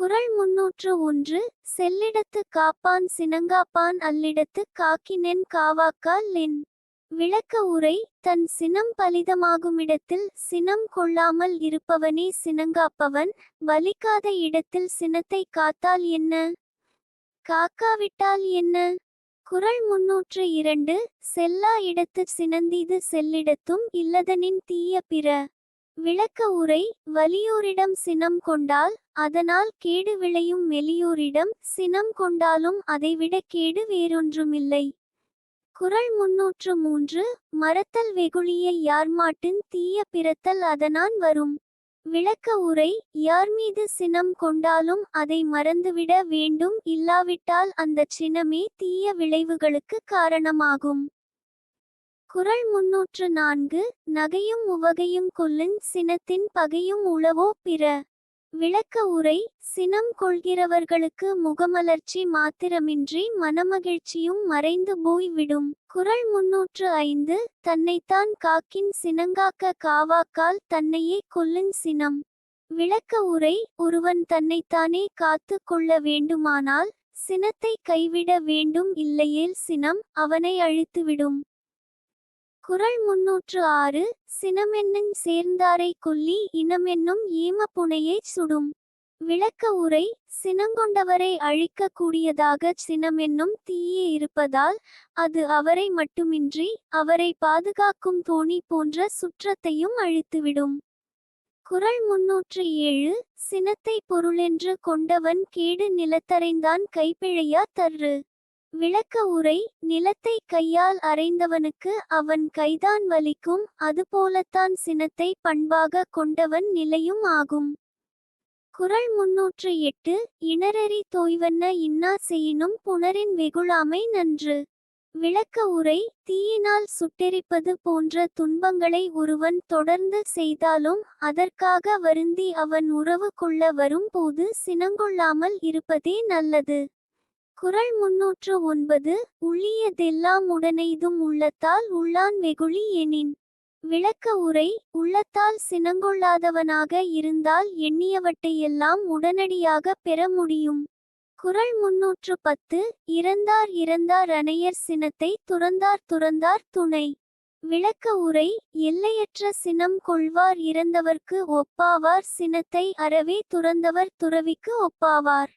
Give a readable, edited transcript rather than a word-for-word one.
குறள் 301. செல்லிடத்து காப்பான் சினங்காப்பான் அல்லிடத்து காக்கினென் காவாக்கால் லென். விளக்க உரை. தன் சினம் பலிதமாகுமிடத்தில் சினம் கொள்ளாமல் இருப்பவனே சினங்காப்பவன். வலிக்காத இடத்தில் சினத்தை காத்தால் என்ன, காக்காவிட்டால் என்ன? குறள் 302. செல்லா இடத்துச் சினந்தீது செல்லிடத்தும் இல்லதனின் தீய பிற. விளக்க உரை. வலியோரிடம் சினம் கொண்டால் அதனால் கேடு விளையும், மெலியோரிடம் சினம் கொண்டாலும் அதைவிட கேடு வேறொன்றுமில்லை. குறள் 303. மறத்தல் வெகுளியை யார்மாட்டின் தீய பிறத்தல் அதனான் வரும். விளக்க உரை. யார்மீது சினம் கொண்டாலும் அதை மறந்துவிட வேண்டும், இல்லாவிட்டால் அந்தச் சினமே தீய விளைவுகளுக்கு காரணமாகும். குறள் 304. நகையும் உவகையும் கொல்லுஞ் சினத்தின் பகையும் உளவோ பிற. விளக்க உரை. சினம் கொள்கிறவர்களுக்கு முகமலர்ச்சி மாத்திரமின்றி மனமகிழ்ச்சியும் மறைந்து போய் விடும். குறள் 305. தன்னைத்தான் காக்கின் சினங்காக்க காவாக்கால் தன்னையே கொல்லுஞ் சினம். விளக்க உரை. ஒருவன் தன்னைத்தானே காத்து கொள்ள வேண்டுமானால் சினத்தை கைவிட வேண்டும், இல்லையேல் சினம் அவனை அழித்துவிடும். குறள் 306. சினமென்னுஞ் சேர்ந்தாரை கொல்லி இனமென்னும் ஈம புனையைச் சுடும். விளக்க உரை. சினங்கொண்டவரை அழிக்க கூடியதாகச் சினமென்னும் தீயே இருப்பதால் அது அவரை மட்டுமின்றி அவரை பாதுகாக்கும் தோணி போன்ற சுற்றத்தையும் அழித்துவிடும். குறள் 307. சினத்தை பொருளென்று கொண்டவன் கேடு நிலத்தறைந்தான் கைப்பிழையா தர்று. விளக்க உரை. நிலத்தை கையால் அறைந்தவனுக்கு அவன் கைதான் வலிக்கும், அதுபோலத்தான் சினத்தை பண்பாக கொண்டவன் நிலையும் ஆகும். குறள் 308. இணரறி தோய்வன்ன இன்னா செயினும் புணரின் வெகுளாமை நன்று. விளக்க உரை. தீயினால் சுட்டெரிப்பது போன்ற துன்பங்களை ஒருவன் தொடர்ந்து செய்தாலும் அதற்காக வருந்தி அவன் உறவு கொள்ள வரும் போது சினங்கொள்ளாமல் இருப்பதே நல்லது. குறள் 309. உள்ளியதெல்லாம் உடனெய்தும் உள்ளத்தால் உள்ளான் வெகுளி எனின். விளக்க உரை. உள்ளத்தால் சினங்கொள்ளாதவனாக இருந்தால் எண்ணியவற்றையெல்லாம் உடனடியாக பெற முடியும். குறள் 310. இறந்தார் இறந்தார் அனையர் சினத்தை துறந்தார் துறந்தார் துணை. விளக்க உரை. எல்லையற்ற சினம் கொள்வார் இறந்தவர்க்கு ஒப்பாவார், சினத்தை அறவே துறந்தவர் துறவிக்கு ஒப்பாவார்.